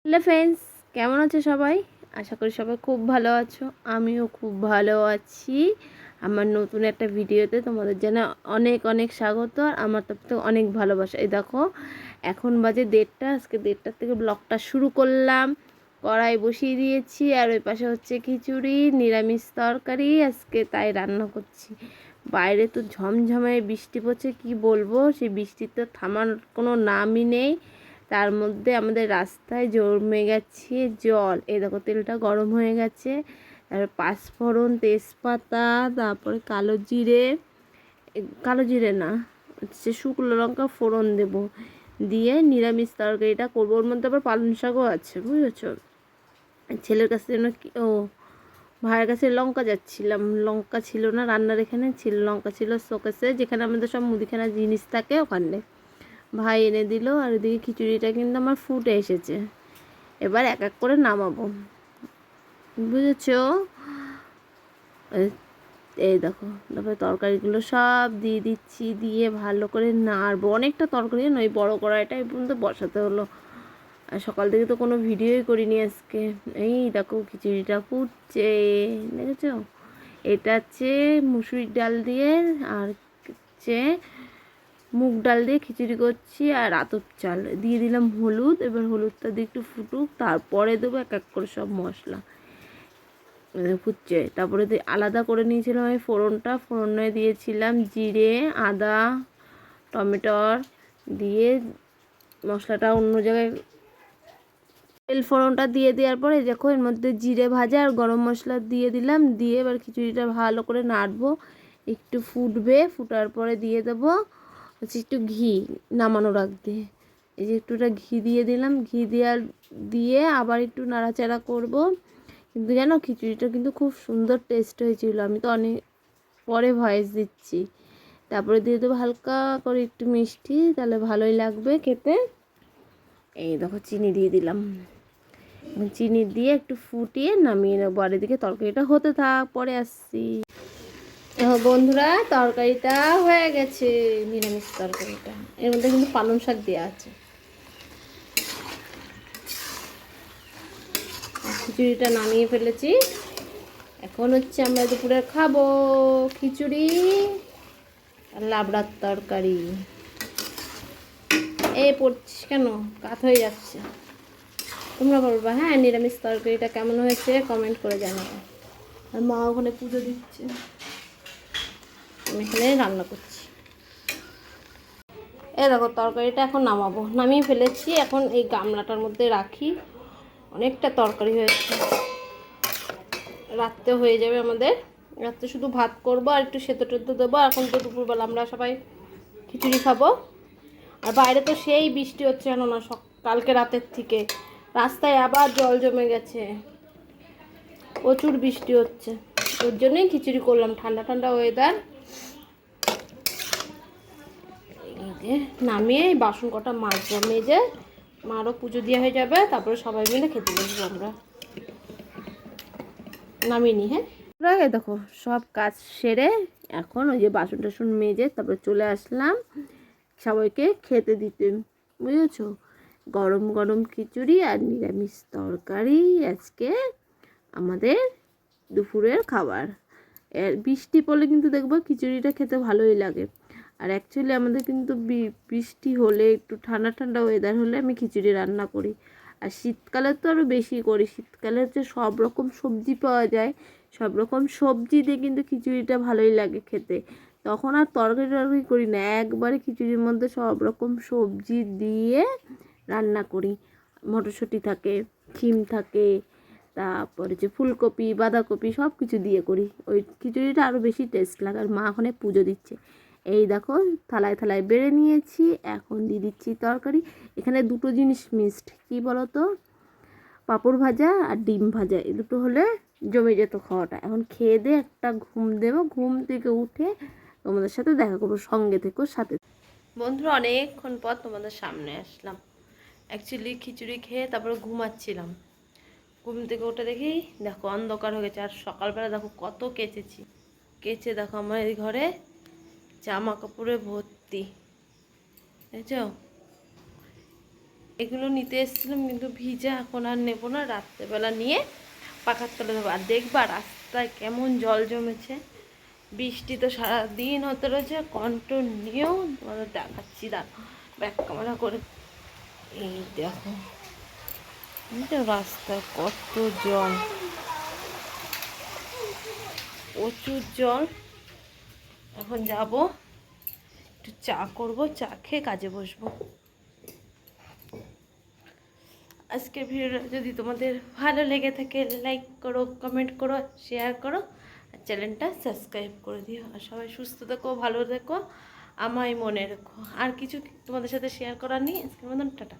Hello friends, কেমন আছো সবাই? আশা করি সবাই খুব ভালো আছো। আমিও খুব ভালো আছি। আমার নতুন একটা ভিডিওতে তোমাদের জানা অনেক অনেক স্বাগত। আর আমার তরফ থেকে অনেক ভালোবাসা। এই দেখো, এখন বাজে 1:30। আজকে 1:30 থেকে ব্লগটা শুরু করলাম। কড়াই বসিয়ে দিয়েছি, আর ওই পাশে হচ্ছে খিচুড়ি, নিরামিষ তরকারি আজকে, তাই রান্না করছি। বাইরে তো ঝমঝমে বৃষ্টি পড়ছে, কি বলবো। সেই বৃষ্টির তো থামার কোনো নামই নেই। তার মধ্যে আমাদের রাস্তায় জমে গেছে জল। এই দেখো, তেলটা গরম হয়ে গেছে। তারপর পাঁচফোড়ন, তেজপাতা, তারপরে কালো জিরে না, হচ্ছে শুকনো লঙ্কা ফোড়ন দেব। দিয়ে নিরামিষ তরকারিটা করবো। ওর মধ্যে আবার পালং শাকও আছে, বুঝেছো। ছেলের কাছে যেন ভাইয়ের কাছে লঙ্কা যাচ্ছিলাম, লঙ্কা ছিল না রান্নার, এখানে ছিল লঙ্কা, ছিল শোকেসে, যেখানে আমাদের সব মুদিখানা জিনিস থাকে ওখানে। ভাই এনে দিল। আর ওদিকে খিচুড়িটা কিন্তু আমার ফুটে এসেছে। এবার এক এক করে নামাবো, বুঝেছো। এই দেখো, তারপরে তরকারিগুলো সব দিয়ে দিচ্ছি, দিয়ে ভালো করে নাড়বো। অনেকটা তরকারি না, ওই বড়ো কড়াইটা এই পর্যন্ত বসাতে হলো। আর সকাল থেকে তো কোনো ভিডিওই করিনি আজকে। এই দেখো, খিচুড়িটা ফুটছে, দেখেছো। এটা হচ্ছে মুসুরির ডাল দিয়ে, আর হচ্ছে মুগ ডাল দিয়ে খিচুড়ি করছি। আর আতপ চাল দিয়ে দিলাম হলুদ। এবার হলুদটা দিয়ে একটু ফুটুক, তারপরে দেবো এক এক করে সব মশলা। ফুটছে, তারপরে আলাদা করে নিয়েছিলাম আমি ফোড়নটা। ফোড়নে দিয়েছিলাম জিরে, আদা, টমেটোর দিয়ে মশলাটা অন্য জায়গায়। তেল ফোড়নটা দিয়ে দেওয়ার পরে দেখো, এর মধ্যে জিরে ভাজা আর গরম মশলা দিয়ে দিলাম। দিয়ে এবার খিচুড়িটা ভালো করে নাড়বো, একটু ফুটবে। ফুটার পরে দিয়ে দেবো হচ্ছে একটু ঘি, নামানোর আগ দিয়ে। এই যে একটুটা ঘি দিয়ে দিলাম। ঘি দিয়ে আবার একটু নাড়াচাড়া করব। কিন্তু জানো, খিচুড়িটা কিন্তু খুব সুন্দর টেস্ট হয়েছিল। আমি তো অনেক পরে ভয়েস দিচ্ছি। তারপরে দিয়ে দেবো হালকা করে একটু মিষ্টি, তাহলে ভালোই লাগবে খেতে। এই দেখো, চিনি দিয়ে দিলাম। চিনি দিয়ে একটু ফুটিয়ে নামিয়ে নেবো। আর এদিকে তরকারিটা হতে থাক, পরে আসছি। বন্ধুরা, তরকারিটা হয়ে গেছে, নিরামিষ তরকারিটা। এর মধ্যে কিন্তু পালং শাক দেওয়া আছে। খিচুড়িটা নামিয়ে ফেলেছি। এখন হচ্ছে আমরা দুপুরে খাবো খিচুড়ি আর লাবড়ার তরকারি। পড়ছিস কেন? কাত হয়ে যাচ্ছে। তোমরা বলবা হ্যাঁ, নিরামিষ তরকারিটা কেমন হয়েছে কমেন্ট করে জানাবে। আর মা ওখানে পুজো দিচ্ছে, আমি এখানে রান্না করছি। দেখো, তরকারিটা এখন নামাবো, নামিয়ে ফেলেছি। এখন এই গামলাটার মধ্যে রাখি। অনেকটা তরকারি হয়েছে, রাত্রে হয়ে যাবে আমাদের। রাত্রে শুধু ভাত করবো আর একটু সেদ্ধ টেদ্ধ দেবো। এখন তো দুপুরবেলা আমরা সবাই খিচুড়ি খাবো। আর বাইরে তো সেই বৃষ্টি হচ্ছে, জানো না, কালকে রাতের থেকে রাস্তায় আবার জল জমে গেছে, প্রচুর বৃষ্টি হচ্ছে। ওর জন্যই খিচুড়ি করলাম, ঠান্ডা ঠান্ডা ওয়েদার। নামিয়ে বাসন কটা মাজবো, মেজে মারও পুজো দেওয়া হয়ে যাবে। তারপরে সবাই মিলে খেতে বসবো আমরা। নামিয়ে নি, হ্যাঁ। দেখো, সব কাজ সেরে এখন ওই যে বাসন টাসন মেজে তারপরে চলে আসলাম সবাইকে খেতে দিতে, বুঝেছো। গরম গরম খিচুড়ি আর নিরামিষ তরকারি আজকে আমাদের দুপুরের খাবার। বৃষ্টি পড়লে কিন্তু দেখবো খিচুড়িটা খেতে ভালোই লাগে। আর অ্যাকচুয়ালি আমাদের কিন্তু বৃষ্টি হলে, একটু ঠান্ডা ঠান্ডা ওয়েদার হলে আমি খিচুড়ি রান্না করি। আর শীতকালে তো আরও বেশি করি। শীতকালে হচ্ছে সব রকম সবজি পাওয়া যায়, সব রকম সবজি দিয়ে কিন্তু খিচুড়িটা ভালোই লাগে খেতে। তখন আর তরকারি টরকারি করি না, একবারে খিচুড়ির মধ্যে সব রকম সবজি দিয়ে রান্না করি। মটরশুঁটি থাকে, শিম থাকে, তারপরে যে ফুলকপি, বাঁধাকপি সব কিছু দিয়ে করি। ওই খিচুড়িটা আরও বেশি টেস্ট লাগে। আর মা ওখানে পুজো দিচ্ছে। এই দেখো, থালায় থালায় বেড়ে নিয়েছি, এখন দিয়ে দিচ্ছি তরকারি। এখানে দুটো জিনিস মিক্সড, কী বলো তো, পাঁপড় ভাজা আর ডিম ভাজা, এই দুটো হলে জমে যেত খাওয়াটা। এখন খেয়ে দিয়ে একটা ঘুম দেবো, ঘুম থেকে উঠে তোমাদের সাথে দেখা করবো। সঙ্গে থেকো, সাথে। বন্ধুরা, অনেকক্ষণ পর তোমাদের সামনে আসলাম। অ্যাকচুয়ালি খিচুড়ি খেয়ে তারপরে ঘুমাচ্ছিলাম। ঘুম থেকে উঠে দেখি, দেখো অন্ধকার হয়ে গেছে। আর সকালবেলা দেখো কত কেচেছি। দেখো আমার এই ঘরে জামা কাপড়ে ভর্তি, বুঝেছো। এগুলো নিতে এসেছিলাম, কিন্তু ভিজা, এখন আর নেবো না, রাত্রেবেলা নিয়ে পাখার তলে দেবো। আর দেখবা রাস্তায় কেমন জল জমেছে। বৃষ্টি তো সারাদিন হতে রয়েছে, কন্টিনিউ। তোমাদের দেখাচ্ছি, দেখো ব্যাক ক্যামেরা করে। এই দেখো রাস্তায় কত জল, প্রচুর জল। এখন যাব, একটু চা করব, চা খেয়ে কাজে বসবো। আজকের ভিডিওটা যদি তোমাদের ভালো লেগে থাকে, লাইক করো, কমেন্ট করো, শেয়ার করো, আর চ্যানেলটা সাবস্ক্রাইব করে দিও। আর সবাই সুস্থ থেকো, ভালো থেকো, আমায় মনে রেখো। আর কিছু তোমাদের সাথে শেয়ার করার নেই। আজকের মতন টাটা।